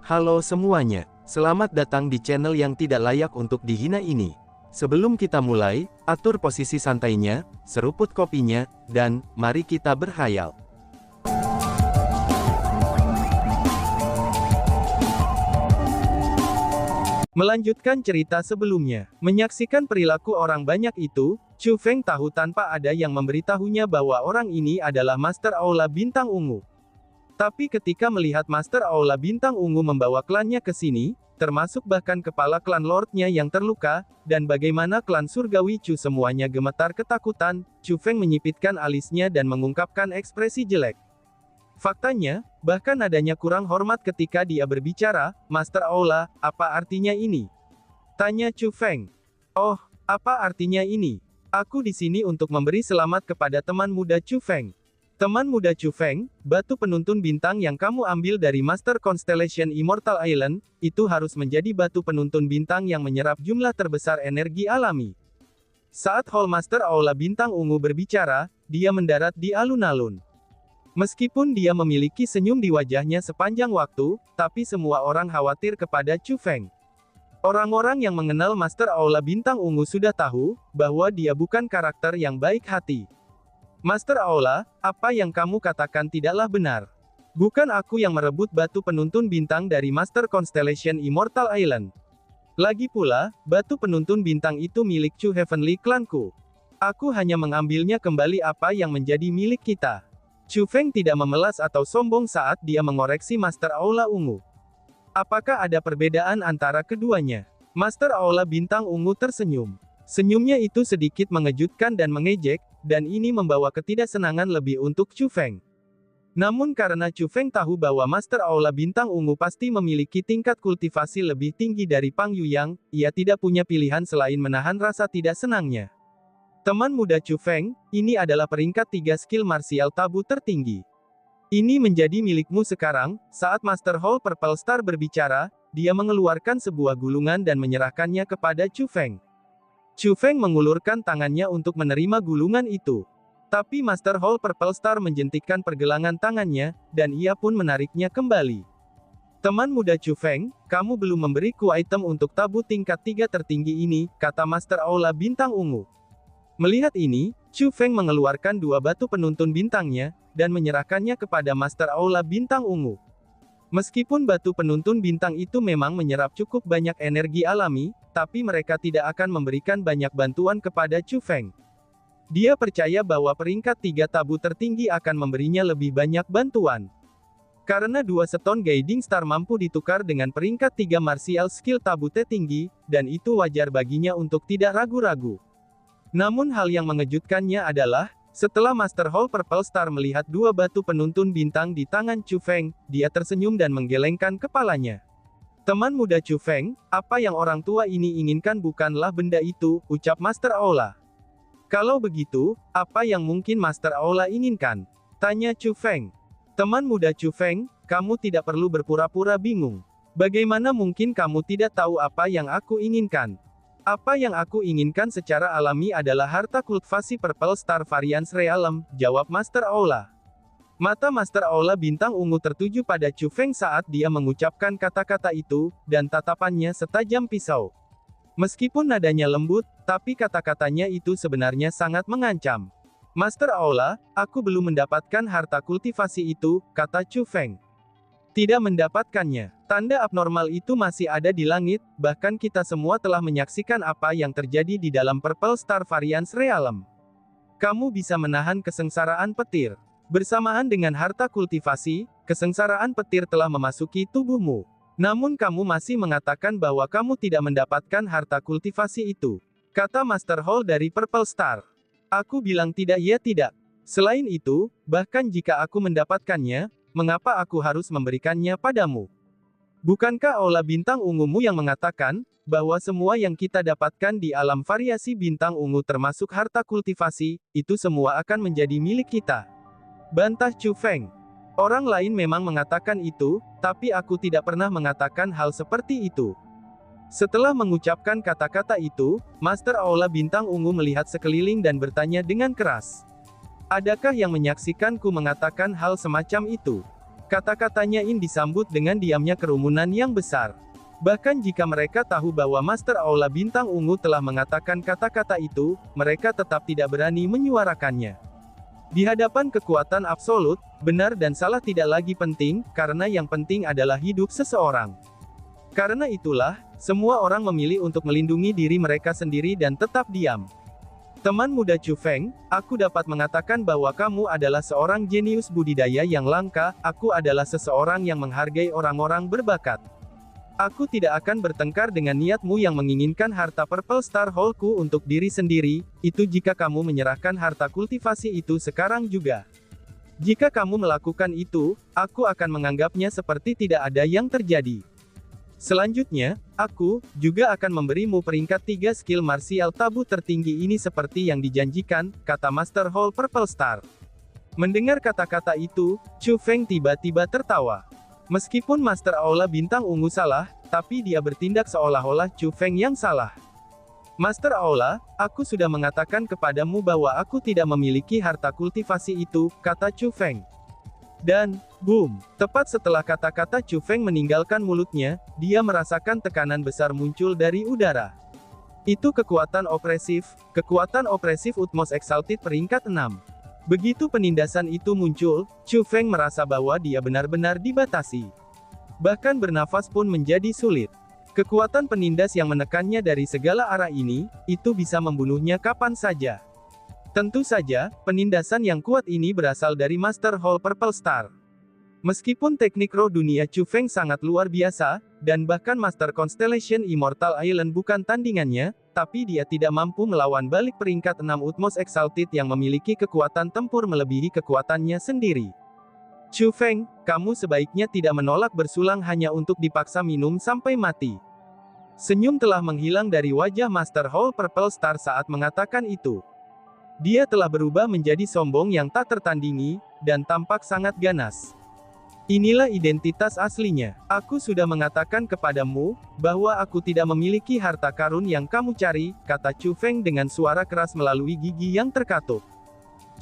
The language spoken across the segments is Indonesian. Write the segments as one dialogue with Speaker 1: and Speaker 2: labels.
Speaker 1: Halo semuanya, selamat datang di channel yang tidak layak untuk dihina ini. Sebelum kita mulai, atur posisi santainya, seruput kopinya, dan mari kita berhayal. Melanjutkan cerita sebelumnya, menyaksikan perilaku orang banyak itu, Chu Feng tahu tanpa ada yang memberitahunya bahwa orang ini adalah Master Aula Bintang Ungu. Tapi ketika melihat Master Aula Bintang Ungu membawa klannya ke sini, termasuk bahkan kepala klan Lordnya yang terluka, dan bagaimana klan Surgawi Chu semuanya gemetar ketakutan, Chu Feng menyipitkan alisnya dan mengungkapkan ekspresi jelek. Faktanya, bahkan adanya kurang hormat ketika dia berbicara, Master Aula, apa artinya ini? Tanya Chu Feng. Oh, apa artinya ini? Aku di sini untuk memberi selamat kepada teman muda Chu Feng. Teman muda Chu Feng, batu penuntun bintang yang kamu ambil dari Master Constellation Immortal Island, itu harus menjadi batu penuntun bintang yang menyerap jumlah terbesar energi alami. Saat Hall Master Aula Bintang Ungu berbicara, dia mendarat di alun-alun. Meskipun dia memiliki senyum di wajahnya sepanjang waktu, tapi semua orang khawatir kepada Chu Feng. Orang-orang yang mengenal Master Aula Bintang Ungu sudah tahu, bahwa dia bukan karakter yang baik hati. Master Aula, apa yang kamu katakan tidaklah benar. Bukan aku yang merebut batu penuntun bintang dari Master Constellation Immortal Island. Lagi pula, batu penuntun bintang itu milik Chu Heavenly Clanku. Aku hanya mengambilnya kembali apa yang menjadi milik kita. Chu Feng tidak memelas atau sombong saat dia mengoreksi Master Aula Ungu. Apakah ada perbedaan antara keduanya? Master Aula Bintang Ungu tersenyum. Senyumnya itu sedikit mengejutkan dan mengejek, dan ini membawa ketidaksenangan lebih untuk Chu Feng. Namun karena Chu Feng tahu bahwa Master Aula Bintang Ungu pasti memiliki tingkat kultivasi lebih tinggi dari Pang Yuyang, ia tidak punya pilihan selain menahan rasa tidak senangnya. Teman muda Chu Feng, ini adalah peringkat 3 skill martial tabu tertinggi. Ini menjadi milikmu sekarang. Saat Master Hall Purple Star berbicara, dia mengeluarkan sebuah gulungan dan menyerahkannya kepada Chu Feng. Chu Feng mengulurkan tangannya untuk menerima gulungan itu. Tapi Master Hall Purple Star menjentikkan pergelangan tangannya, dan ia pun menariknya kembali. Teman muda Chu Feng, kamu belum memberiku item untuk tabu tingkat 3 tertinggi ini, kata Master Aula Bintang Ungu. Melihat ini, Chu Feng mengeluarkan 2 batu penuntun bintangnya, dan menyerahkannya kepada Master Aula Bintang Ungu. Meskipun batu penuntun bintang itu memang menyerap cukup banyak energi alami, tapi mereka tidak akan memberikan banyak bantuan kepada Chu Feng. Dia percaya bahwa peringkat 3 tabu tertinggi akan memberinya lebih banyak bantuan. Karena 2 Stone Guiding Star mampu ditukar dengan peringkat 3 martial skill tabu tertinggi, dan itu wajar baginya untuk tidak ragu-ragu. Namun hal yang mengejutkannya adalah, setelah Master Hall Purple Star melihat 2 batu penuntun bintang di tangan Chu Feng, dia tersenyum dan menggelengkan kepalanya. Teman muda Chu Feng, apa yang orang tua ini inginkan bukanlah benda itu, ucap Master Aula. Kalau begitu, apa yang mungkin Master Aula inginkan? Tanya Chu Feng. Teman muda Chu Feng, kamu tidak perlu berpura-pura bingung. Bagaimana mungkin kamu tidak tahu apa yang aku inginkan? Apa yang aku inginkan secara alami adalah harta kultivasi Purple Star Variance Realm, jawab Master Aula. Mata Master Aula Bintang Ungu tertuju pada Chu Feng saat dia mengucapkan kata-kata itu, dan tatapannya setajam pisau. Meskipun nadanya lembut, tapi kata-katanya itu sebenarnya sangat mengancam. Master Aula, aku belum mendapatkan harta kultivasi itu, kata Chu Feng. Tidak mendapatkannya. Tanda abnormal itu masih ada di langit, bahkan kita semua telah menyaksikan apa yang terjadi di dalam Purple Star Variance Realm. Kamu bisa menahan kesengsaraan petir. Bersamaan dengan harta kultivasi, kesengsaraan petir telah memasuki tubuhmu. Namun kamu masih mengatakan bahwa kamu tidak mendapatkan harta kultivasi itu. Kata Master Hall dari Purple Star. Aku bilang tidak ya tidak. Selain itu, bahkan jika aku mendapatkannya, mengapa aku harus memberikannya padamu? Bukankah Aula Bintang Ungumu yang mengatakan, bahwa semua yang kita dapatkan di alam variasi bintang ungu termasuk harta kultivasi, itu semua akan menjadi milik kita? Bantah Chu Feng. Orang lain memang mengatakan itu, tapi aku tidak pernah mengatakan hal seperti itu. Setelah mengucapkan kata-kata itu, Master Aula Bintang Ungu melihat sekeliling dan bertanya dengan keras. Adakah yang menyaksikanku mengatakan hal semacam itu? Kata-katanya ini disambut dengan diamnya kerumunan yang besar. Bahkan jika mereka tahu bahwa Master Aula Bintang Ungu telah mengatakan kata-kata itu, mereka tetap tidak berani menyuarakannya. Di hadapan kekuatan absolut, benar dan salah tidak lagi penting, karena yang penting adalah hidup seseorang. Karena itulah, semua orang memilih untuk melindungi diri mereka sendiri dan tetap diam. Teman muda Chu Feng, aku dapat mengatakan bahwa kamu adalah seorang jenius budidaya yang langka, aku adalah seseorang yang menghargai orang-orang berbakat. Aku tidak akan bertengkar dengan niatmu yang menginginkan harta Purple Star Hall-ku untuk diri sendiri, itu jika kamu menyerahkan harta kultivasi itu sekarang juga. Jika kamu melakukan itu, aku akan menganggapnya seperti tidak ada yang terjadi. Selanjutnya, aku juga akan memberimu peringkat 3 skill martial tabu tertinggi ini seperti yang dijanjikan, kata Master Hall Purple Star. Mendengar kata-kata itu, Chu Feng tiba-tiba tertawa. Meskipun Master Aula Bintang Ungu salah, tapi dia bertindak seolah-olah Chu Feng yang salah. Master Aula, aku sudah mengatakan kepadamu bahwa aku tidak memiliki harta kultivasi itu, kata Chu Feng. Dan, boom, tepat setelah kata-kata Chu Feng meninggalkan mulutnya, dia merasakan tekanan besar muncul dari udara. Itu kekuatan opresif Utmost Exalted peringkat 6. Begitu penindasan itu muncul, Chu Feng merasa bahwa dia benar-benar dibatasi. Bahkan bernafas pun menjadi sulit. Kekuatan penindas yang menekannya dari segala arah ini, itu bisa membunuhnya kapan saja. Tentu saja, penindasan yang kuat ini berasal dari Master Hall Purple Star. Meskipun teknik roh dunia Chu Feng sangat luar biasa, dan bahkan Master Constellation Immortal Island bukan tandingannya, tapi dia tidak mampu melawan balik peringkat 6 Utmost Exalted yang memiliki kekuatan tempur melebihi kekuatannya sendiri. Chu Feng, kamu sebaiknya tidak menolak bersulang hanya untuk dipaksa minum sampai mati. Senyum telah menghilang dari wajah Master Hall Purple Star saat mengatakan itu. Dia telah berubah menjadi sombong yang tak tertandingi, dan tampak sangat ganas. Inilah identitas aslinya. Aku sudah mengatakan kepadamu, bahwa aku tidak memiliki harta karun yang kamu cari, kata Chu Feng dengan suara keras melalui gigi yang terkatup.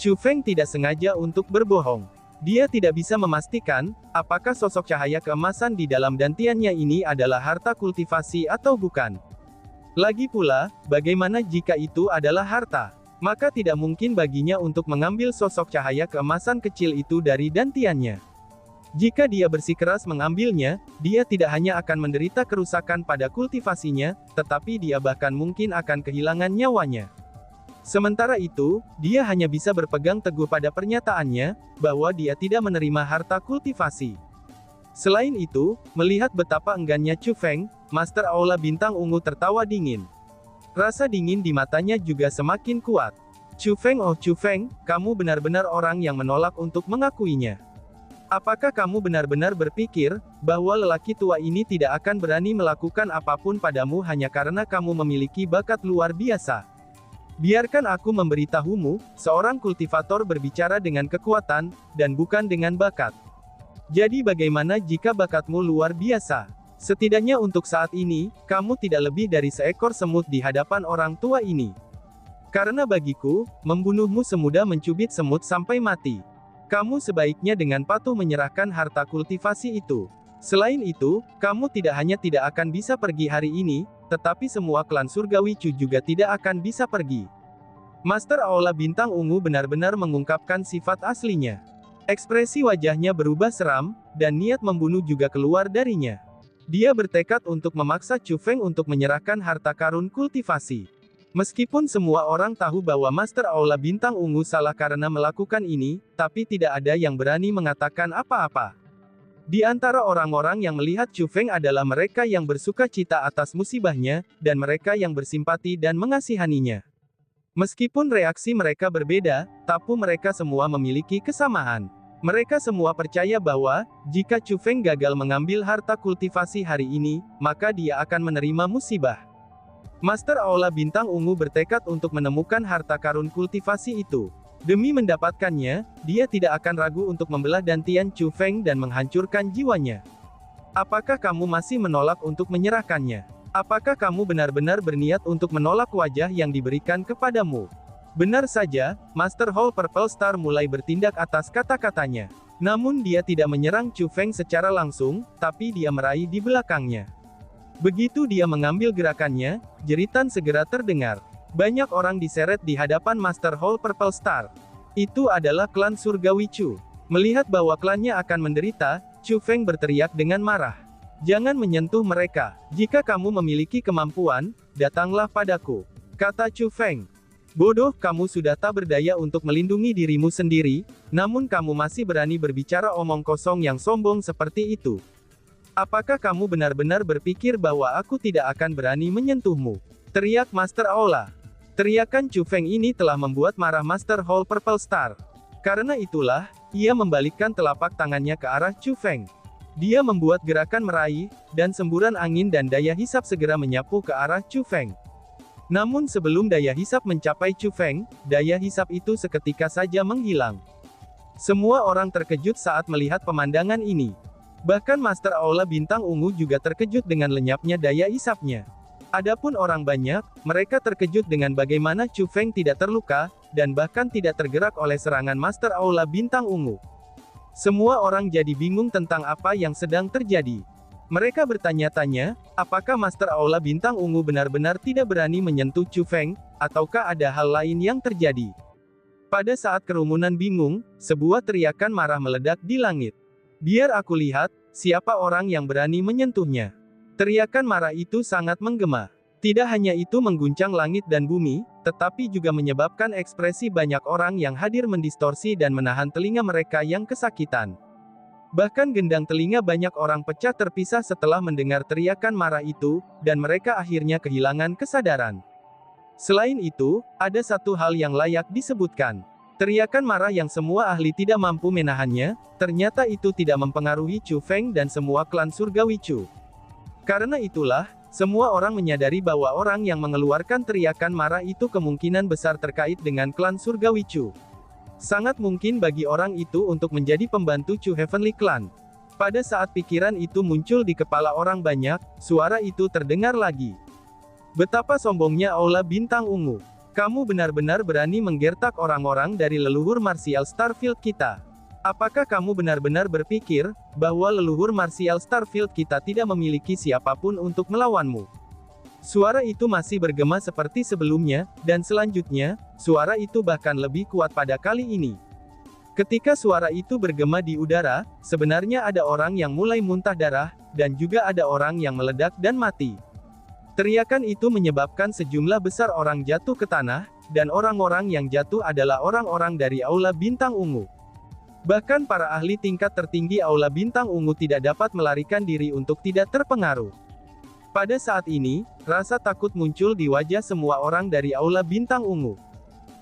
Speaker 1: Chu Feng tidak sengaja untuk berbohong. Dia tidak bisa memastikan, apakah sosok cahaya keemasan di dalam dantiannya ini adalah harta kultivasi atau bukan. Lagi pula, bagaimana jika itu adalah harta? Maka tidak mungkin baginya untuk mengambil sosok cahaya keemasan kecil itu dari dantiannya. Jika dia bersikeras mengambilnya, dia tidak hanya akan menderita kerusakan pada kultivasinya, tetapi dia bahkan mungkin akan kehilangan nyawanya. Sementara itu, dia hanya bisa berpegang teguh pada pernyataannya, bahwa dia tidak menerima harta kultivasi. Selain itu, melihat betapa enggannya Chu Feng, Master Aula Bintang Ungu tertawa dingin. Rasa dingin di matanya juga semakin kuat. Chu Feng, oh Chu Feng, kamu benar-benar orang yang menolak untuk mengakuinya. Apakah kamu benar-benar berpikir, bahwa lelaki tua ini tidak akan berani melakukan apapun padamu hanya karena kamu memiliki bakat luar biasa? Biarkan aku memberitahumu, seorang kultivator berbicara dengan kekuatan, dan bukan dengan bakat. Jadi bagaimana jika bakatmu luar biasa? Setidaknya untuk saat ini, kamu tidak lebih dari seekor semut di hadapan orang tua ini. Karena bagiku, membunuhmu semudah mencubit semut sampai mati. Kamu sebaiknya dengan patuh menyerahkan harta kultivasi itu. Selain itu, kamu tidak hanya tidak akan bisa pergi hari ini, tetapi semua klan surgawi Chu juga tidak akan bisa pergi. Master Aula Bintang Ungu benar-benar mengungkapkan sifat aslinya. Ekspresi wajahnya berubah seram, dan niat membunuh juga keluar darinya. Dia bertekad untuk memaksa Chu Feng untuk menyerahkan harta karun kultivasi. Meskipun semua orang tahu bahwa Master Aula Bintang Ungu salah karena melakukan ini, tapi tidak ada yang berani mengatakan apa-apa. Di antara orang-orang yang melihat Chu Feng adalah mereka yang bersuka cita atas musibahnya, dan mereka yang bersimpati dan mengasihaninya. Meskipun reaksi mereka berbeda, tapi mereka semua memiliki kesamaan. Mereka semua percaya bahwa, jika Chu Feng gagal mengambil harta kultivasi hari ini, maka dia akan menerima musibah. Master Aula Bintang Ungu bertekad untuk menemukan harta karun kultivasi itu. Demi mendapatkannya, dia tidak akan ragu untuk membelah dantian Chu Feng dan menghancurkan jiwanya. Apakah kamu masih menolak untuk menyerahkannya? Apakah kamu benar-benar berniat untuk menolak wajah yang diberikan kepadamu? Benar saja, Master Hall Purple Star mulai bertindak atas kata-katanya. Namun dia tidak menyerang Chu Feng secara langsung, tapi dia meraih di belakangnya. Begitu dia mengambil gerakannya, jeritan segera terdengar. Banyak orang diseret di hadapan Master Hall Purple Star. Itu adalah klan surgawi Chu. Melihat bahwa klannya akan menderita, Chu Feng berteriak dengan marah. Jangan menyentuh mereka. Jika kamu memiliki kemampuan, datanglah padaku, kata Chu Feng. Bodoh, kamu sudah tak berdaya untuk melindungi dirimu sendiri, namun kamu masih berani berbicara omong kosong yang sombong seperti itu. Apakah kamu benar-benar berpikir bahwa aku tidak akan berani menyentuhmu? Teriak Master Aula. Teriakan Chu Feng ini telah membuat marah Master Hall Purple Star. Karena itulah, ia membalikkan telapak tangannya ke arah Chu Feng. Dia membuat gerakan meraih, dan semburan angin dan daya hisap segera menyapu ke arah Chu Feng. Namun sebelum daya hisap mencapai Chu Feng, daya hisap itu seketika saja menghilang. Semua orang terkejut saat melihat pemandangan ini. Bahkan Master Aula Bintang Ungu juga terkejut dengan lenyapnya daya hisapnya. Adapun orang banyak, mereka terkejut dengan bagaimana Chu Feng tidak terluka, dan bahkan tidak tergerak oleh serangan Master Aula Bintang Ungu. Semua orang jadi bingung tentang apa yang sedang terjadi. Mereka bertanya-tanya, apakah Master Aula Bintang Ungu benar-benar tidak berani menyentuh Chu Feng, ataukah ada hal lain yang terjadi? Pada saat kerumunan bingung, sebuah teriakan marah meledak di langit. Biar aku lihat, siapa orang yang berani menyentuhnya. Teriakan marah itu sangat menggema. Tidak hanya itu mengguncang langit dan bumi, tetapi juga menyebabkan ekspresi banyak orang yang hadir mendistorsi dan menahan telinga mereka yang kesakitan. Bahkan gendang telinga banyak orang pecah terpisah setelah mendengar teriakan marah itu, dan mereka akhirnya kehilangan kesadaran. Selain itu, ada satu hal yang layak disebutkan. Teriakan marah yang semua ahli tidak mampu menahannya, ternyata itu tidak mempengaruhi Chu Feng dan semua klan surgawi Chu. Karena itulah, semua orang menyadari bahwa orang yang mengeluarkan teriakan marah itu kemungkinan besar terkait dengan klan surgawi Chu. Sangat mungkin bagi orang itu untuk menjadi pembantu Chu Heavenly Clan. Pada saat pikiran itu muncul di kepala orang banyak, suara itu terdengar lagi. Betapa sombongnya Aula Bintang Ungu. Kamu benar-benar berani menggertak orang-orang dari leluhur martial Starfield kita. Apakah kamu benar-benar berpikir, bahwa leluhur martial Starfield kita tidak memiliki siapapun untuk melawanmu? Suara itu masih bergema seperti sebelumnya, dan selanjutnya, suara itu bahkan lebih kuat pada kali ini. Ketika suara itu bergema di udara, sebenarnya ada orang yang mulai muntah darah, dan juga ada orang yang meledak dan mati. Teriakan itu menyebabkan sejumlah besar orang jatuh ke tanah, dan orang-orang yang jatuh adalah orang-orang dari Aula Bintang Ungu. Bahkan para ahli tingkat tertinggi Aula Bintang Ungu tidak dapat melarikan diri untuk tidak terpengaruh. Pada saat ini, rasa takut muncul di wajah semua orang dari Aula Bintang Ungu.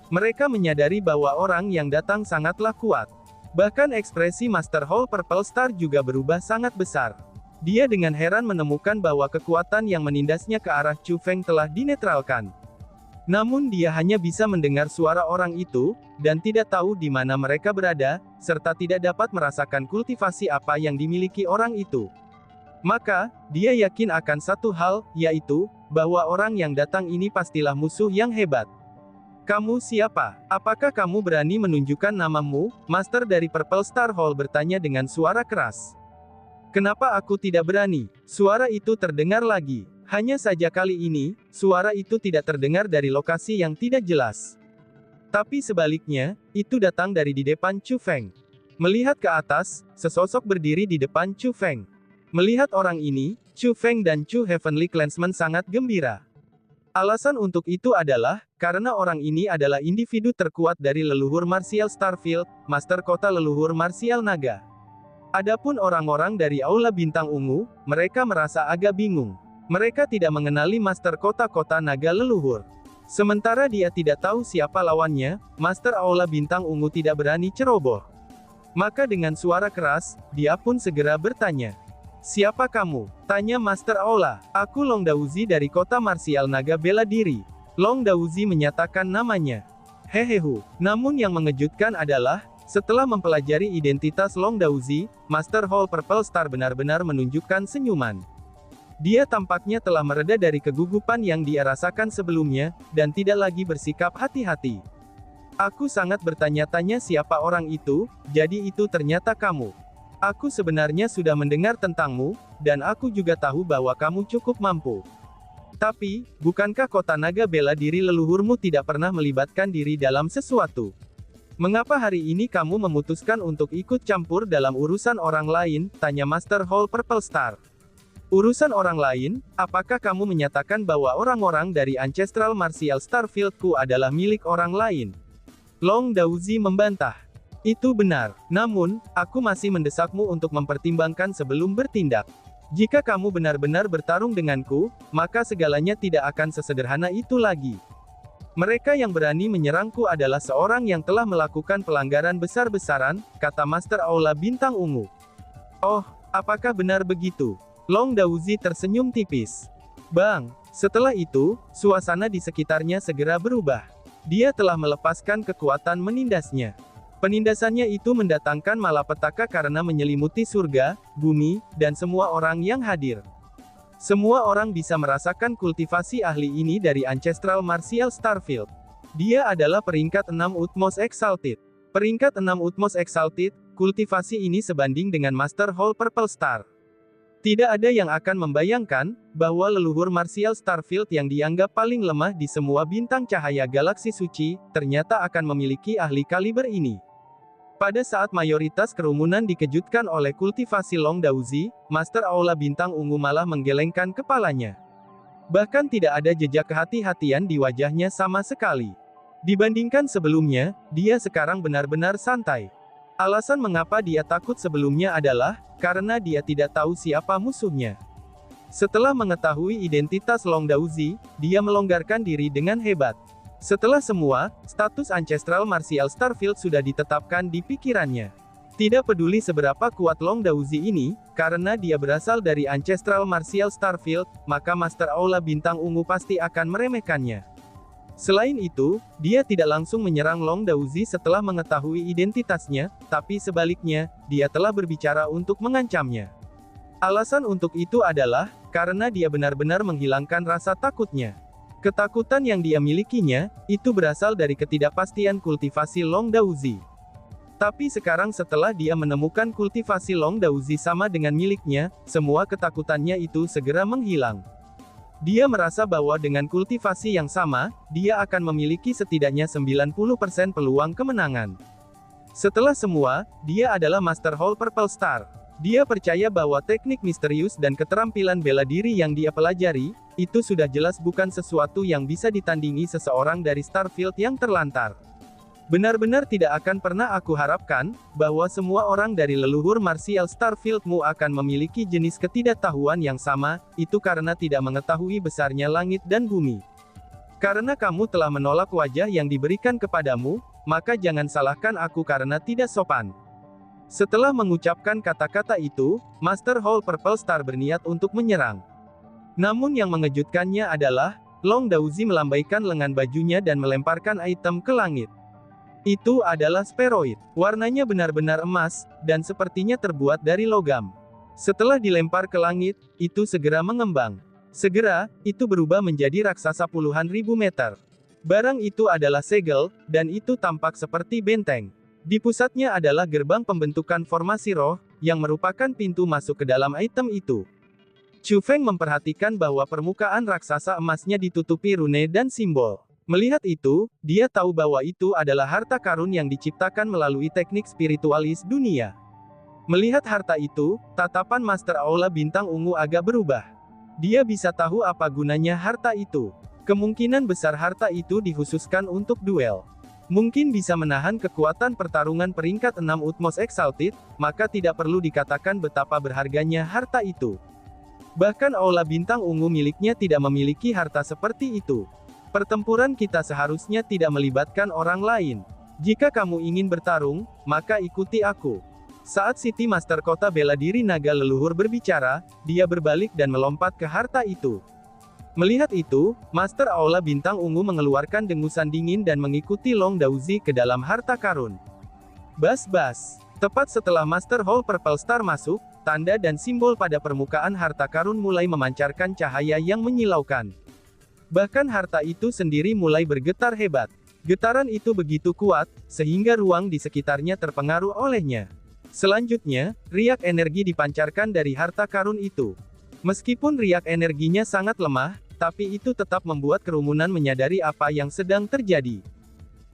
Speaker 1: Mereka menyadari bahwa orang yang datang sangatlah kuat. Bahkan ekspresi Master Hall Purple Star juga berubah sangat besar. Dia dengan heran menemukan bahwa kekuatan yang menindasnya ke arah Chu Feng telah dinetralkan. Namun dia hanya bisa mendengar suara orang itu, dan tidak tahu di mana mereka berada, serta tidak dapat merasakan kultivasi apa yang dimiliki orang itu. Maka, dia yakin akan satu hal, yaitu, bahwa orang yang datang ini pastilah musuh yang hebat. Kamu siapa? Apakah kamu berani menunjukkan namamu? Master dari Purple Star Hall bertanya dengan suara keras. Kenapa aku tidak berani? Suara itu terdengar lagi. Hanya saja kali ini, suara itu tidak terdengar dari lokasi yang tidak jelas. Tapi sebaliknya, itu datang dari di depan Chu Feng. Melihat ke atas, sesosok berdiri di depan Chu Feng. Melihat orang ini, Chu Feng dan Chu Heavenly Clansmen sangat gembira. Alasan untuk itu adalah, karena orang ini adalah individu terkuat dari leluhur martial Starfield, Master Kota leluhur martial naga. Adapun orang-orang dari Aula Bintang Ungu, mereka merasa agak bingung. Mereka tidak mengenali Master Kota-Kota naga leluhur. Sementara dia tidak tahu siapa lawannya, Master Aula Bintang Ungu tidak berani ceroboh. Maka dengan suara keras, dia pun segera bertanya. Siapa kamu? Tanya Master Aula. Aku Long Dauzi dari kota martial naga bela diri. Long Dauzi menyatakan namanya. Hehehu. Namun yang mengejutkan adalah, setelah mempelajari identitas Long Dauzi, Master Hall Purple Star benar-benar menunjukkan senyuman. Dia tampaknya telah mereda dari kegugupan yang dia rasakan sebelumnya, dan tidak lagi bersikap hati-hati. Aku sangat bertanya-tanya siapa orang itu, jadi itu ternyata kamu. Aku sebenarnya sudah mendengar tentangmu, dan aku juga tahu bahwa kamu cukup mampu. Tapi, bukankah kota naga bela diri leluhurmu tidak pernah melibatkan diri dalam sesuatu? Mengapa hari ini kamu memutuskan untuk ikut campur dalam urusan orang lain? Tanya Master Hall Purple Star. Urusan orang lain, apakah kamu menyatakan bahwa orang-orang dari Ancestral Martial Starfield-ku adalah milik orang lain? Long Daozi membantah. Itu benar, namun, aku masih mendesakmu untuk mempertimbangkan sebelum bertindak. Jika kamu benar-benar bertarung denganku, maka segalanya tidak akan sesederhana itu lagi. Mereka yang berani menyerangku adalah seorang yang telah melakukan pelanggaran besar-besaran, kata Master Aula Bintang Ungu. Oh, apakah benar begitu? Long Daozi tersenyum tipis. Bang, setelah itu, suasana di sekitarnya segera berubah. Dia telah melepaskan kekuatan menindasnya. Penindasannya itu mendatangkan malapetaka karena menyelimuti surga, bumi, dan semua orang yang hadir. Semua orang bisa merasakan kultivasi ahli ini dari Ancestral Martial Starfield. Dia adalah peringkat 6 Utmost Exalted. Peringkat 6 Utmost Exalted, kultivasi ini sebanding dengan Master Hall Purple Star. Tidak ada yang akan membayangkan, bahwa leluhur Martial Starfield yang dianggap paling lemah di semua bintang cahaya galaksi suci, ternyata akan memiliki ahli kaliber ini. Pada saat mayoritas kerumunan dikejutkan oleh kultivasi Long Daozi, Master Aula Bintang Ungu malah menggelengkan kepalanya. Bahkan tidak ada jejak kehati-hatian di wajahnya sama sekali. Dibandingkan sebelumnya, dia sekarang benar-benar santai. Alasan mengapa dia takut sebelumnya adalah, karena dia tidak tahu siapa musuhnya. Setelah mengetahui identitas Long Daozi, dia melonggarkan diri dengan hebat. Setelah semua, status Ancestral Martial Starfield sudah ditetapkan di pikirannya. Tidak peduli seberapa kuat Long Daozi ini, karena dia berasal dari Ancestral Martial Starfield, maka Master Aula Bintang Ungu pasti akan meremehkannya. Selain itu, dia tidak langsung menyerang Long Daozi setelah mengetahui identitasnya, tapi sebaliknya, dia telah berbicara untuk mengancamnya. Alasan untuk itu adalah, karena dia benar-benar menghilangkan rasa takutnya. Ketakutan yang dia milikinya, itu berasal dari ketidakpastian kultivasi Long Daozi. Tapi sekarang setelah dia menemukan kultivasi Long Daozi sama dengan miliknya, semua ketakutannya itu segera menghilang. Dia merasa bahwa dengan kultivasi yang sama, dia akan memiliki setidaknya 90% peluang kemenangan. Setelah semua, dia adalah Master Hall Purple Star. Dia percaya bahwa teknik misterius dan keterampilan bela diri yang dia pelajari, itu sudah jelas bukan sesuatu yang bisa ditandingi seseorang dari Starfield yang terlantar. Benar-benar tidak akan pernah aku harapkan, bahwa semua orang dari leluhur Martial Starfield-mu akan memiliki jenis ketidaktahuan yang sama, itu karena tidak mengetahui besarnya langit dan bumi. Karena kamu telah menolak wajah yang diberikan kepadamu, maka jangan salahkan aku karena tidak sopan. Setelah mengucapkan kata-kata itu, Master Hall Purple Star berniat untuk menyerang. Namun yang mengejutkannya adalah, Long Daozi melambaikan lengan bajunya dan melemparkan item ke langit. Itu adalah spheroid. Warnanya benar-benar emas, dan sepertinya terbuat dari logam. Setelah dilempar ke langit, itu segera mengembang. Segera, itu berubah menjadi raksasa puluhan ribu meter. Barang itu adalah segel, dan itu tampak seperti benteng. Di pusatnya adalah gerbang pembentukan formasi roh, yang merupakan pintu masuk ke dalam item itu. Chu Feng memperhatikan bahwa permukaan raksasa emasnya ditutupi rune dan simbol. Melihat itu, dia tahu bahwa itu adalah harta karun yang diciptakan melalui teknik spiritualis dunia. Melihat harta itu, tatapan Master Aula Bintang Ungu agak berubah. Dia bisa tahu apa gunanya harta itu. Kemungkinan besar harta itu dikhususkan untuk duel. Mungkin bisa menahan kekuatan pertarungan peringkat 6 Utmost Exalted, maka tidak perlu dikatakan betapa berharganya harta itu. Bahkan Aula Bintang Ungu miliknya tidak memiliki harta seperti itu. Pertempuran kita seharusnya tidak melibatkan orang lain. Jika kamu ingin bertarung, maka ikuti aku. Saat City Master Kota Bela Diri Naga Leluhur berbicara, dia berbalik dan melompat ke harta itu. Melihat itu, Master Aula Bintang Ungu mengeluarkan dengusan dingin dan mengikuti Long Daozi ke dalam harta karun. Bas-bas. Tepat setelah Master Hall Purple Star masuk, tanda dan simbol pada permukaan harta karun mulai memancarkan cahaya yang menyilaukan. Bahkan harta itu sendiri mulai bergetar hebat. Getaran itu begitu kuat, sehingga ruang di sekitarnya terpengaruh olehnya. Selanjutnya, riak energi dipancarkan dari harta karun itu. Meskipun riak energinya sangat lemah, tapi itu tetap membuat kerumunan menyadari apa yang sedang terjadi.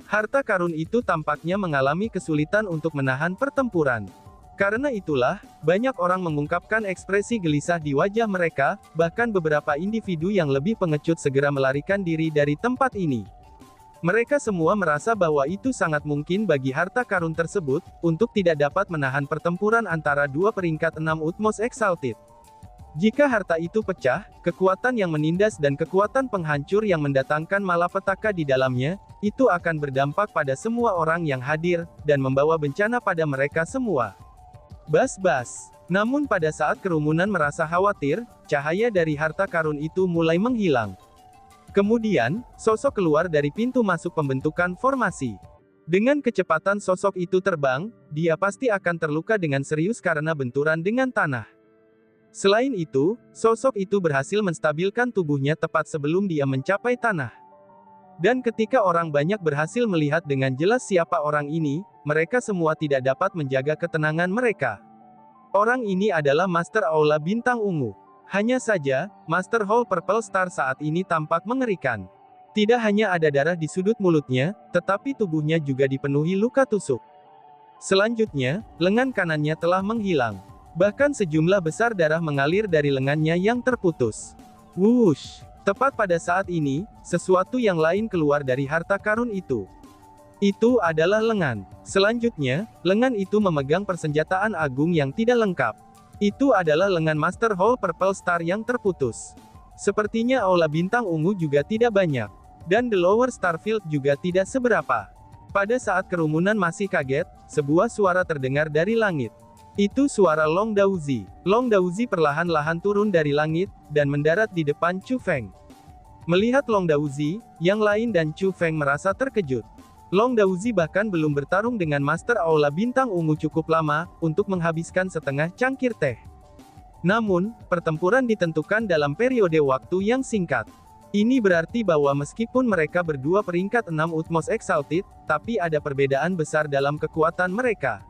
Speaker 1: Harta karun itu tampaknya mengalami kesulitan untuk menahan pertempuran. Karena itulah, banyak orang mengungkapkan ekspresi gelisah di wajah mereka, bahkan beberapa individu yang lebih pengecut segera melarikan diri dari tempat ini. Mereka semua merasa bahwa itu sangat mungkin bagi harta karun tersebut, untuk tidak dapat menahan pertempuran antara dua peringkat 6 Utmost Exalted. Jika harta itu pecah, kekuatan yang menindas dan kekuatan penghancur yang mendatangkan malapetaka di dalamnya, itu akan berdampak pada semua orang yang hadir, dan membawa bencana pada mereka semua. Bas-bas. Namun pada saat kerumunan merasa khawatir, cahaya dari harta karun itu mulai menghilang. Kemudian, sosok keluar dari pintu masuk pembentukan formasi. Dengan kecepatan sosok itu terbang, dia pasti akan terluka dengan serius karena benturan dengan tanah. Selain itu, sosok itu berhasil menstabilkan tubuhnya tepat sebelum dia mencapai tanah. Dan ketika orang banyak berhasil melihat dengan jelas siapa orang ini, mereka semua tidak dapat menjaga ketenangan mereka. Orang ini adalah Master Aula Bintang Ungu. Hanya saja, Master Hall Purple Star saat ini tampak mengerikan. Tidak hanya ada darah di sudut mulutnya, tetapi tubuhnya juga dipenuhi luka tusuk. Selanjutnya, lengan kanannya telah menghilang. Bahkan sejumlah besar darah mengalir dari lengannya yang terputus. Wush! Tepat pada saat ini, sesuatu yang lain keluar dari harta karun itu. Itu adalah lengan. Selanjutnya, lengan itu memegang persenjataan agung yang tidak lengkap. Itu adalah lengan Master Hall Purple Star yang terputus. Sepertinya aula bintang ungu juga tidak banyak. Dan The Lower Starfield juga tidak seberapa. Pada saat kerumunan masih kaget, sebuah suara terdengar dari langit. Itu suara Long Daozi. Long Daozi perlahan-lahan turun dari langit, dan mendarat di depan Chu Feng. Melihat Long Daozi, yang lain dan Chu Feng merasa terkejut. Long Daozi bahkan belum bertarung dengan Master Aula Bintang Ungu cukup lama, untuk menghabiskan setengah cangkir teh. Namun, pertempuran ditentukan dalam periode waktu yang singkat. Ini berarti bahwa meskipun mereka berdua peringkat 6 Utmost Exalted, tapi ada perbedaan besar dalam kekuatan mereka.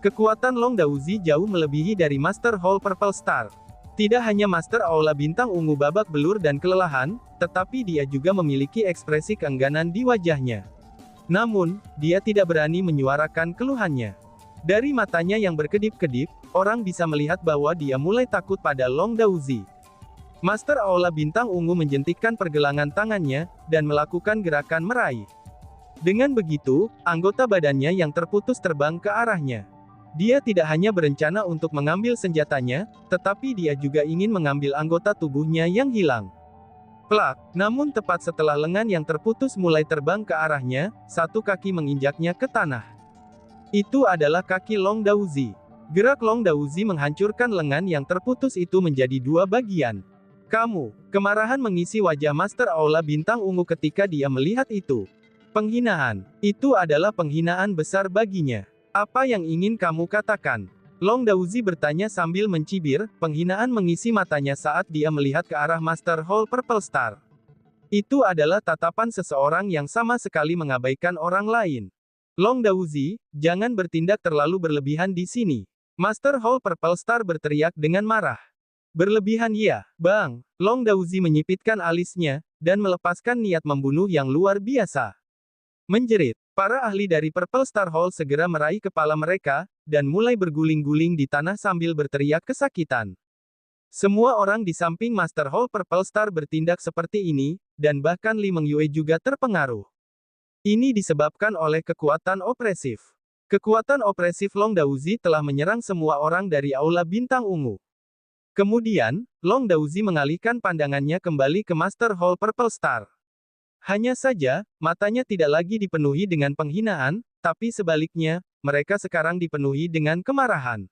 Speaker 1: Kekuatan Long Daozi jauh melebihi dari Master Hall Purple Star. Tidak hanya Master Aula Bintang Ungu babak belur dan kelelahan, tetapi dia juga memiliki ekspresi keengganan di wajahnya. Namun, dia tidak berani menyuarakan keluhannya. Dari matanya yang berkedip-kedip, orang bisa melihat bahwa dia mulai takut pada Long Daozi. Master Aula Bintang Ungu menjentikkan pergelangan tangannya, dan melakukan gerakan meraih. Dengan begitu, anggota badannya yang terputus terbang ke arahnya. Dia tidak hanya berencana untuk mengambil senjatanya, tetapi dia juga ingin mengambil anggota tubuhnya yang hilang. Plak, namun tepat setelah lengan yang terputus mulai terbang ke arahnya, satu kaki menginjaknya ke tanah. Itu adalah kaki Long Daozi. Gerak Long Daozi menghancurkan lengan yang terputus itu menjadi dua bagian. Kemarahan mengisi wajah Master Aula Bintang Ungu ketika dia melihat itu. Penghinaan. Itu adalah penghinaan besar baginya. Apa yang ingin kamu katakan? Long Daozi bertanya sambil mencibir, penghinaan mengisi matanya saat dia melihat ke arah Master Hall Purple Star. Itu adalah tatapan seseorang yang sama sekali mengabaikan orang lain. Long Daozi, jangan bertindak terlalu berlebihan di sini. Master Hall Purple Star berteriak dengan marah. Berlebihan ya, Bang. Long Daozi menyipitkan alisnya, dan melepaskan niat membunuh yang luar biasa. Menjerit. Para ahli dari Purple Star Hall segera meraih kepala mereka, dan mulai berguling-guling di tanah sambil berteriak kesakitan. Semua orang di samping Master Hall Purple Star bertindak seperti ini, dan bahkan Li Mengyue juga terpengaruh. Ini disebabkan oleh kekuatan opresif. Kekuatan opresif Long Daozi telah menyerang semua orang dari Aula Bintang Ungu. Kemudian, Long Daozi mengalihkan pandangannya kembali ke Master Hall Purple Star. Hanya saja, matanya tidak lagi dipenuhi dengan penghinaan, tapi sebaliknya, mereka sekarang dipenuhi dengan kemarahan.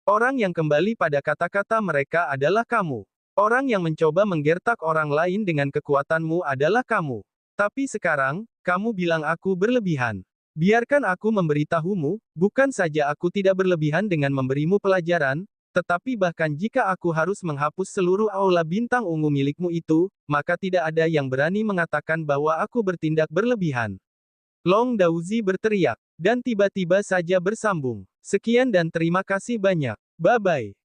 Speaker 1: Orang yang kembali pada kata-kata mereka adalah kamu. Orang yang mencoba menggertak orang lain dengan kekuatanmu adalah kamu. Tapi sekarang, kamu bilang aku berlebihan. Biarkan aku memberitahumu, bukan saja aku tidak berlebihan dengan memberimu pelajaran, tetapi bahkan jika aku harus menghapus seluruh aula bintang ungu milikmu itu, maka tidak ada yang berani mengatakan bahwa aku bertindak berlebihan. Long Daozi berteriak, dan tiba-tiba saja bersambung. Sekian dan terima kasih banyak. Bye-bye.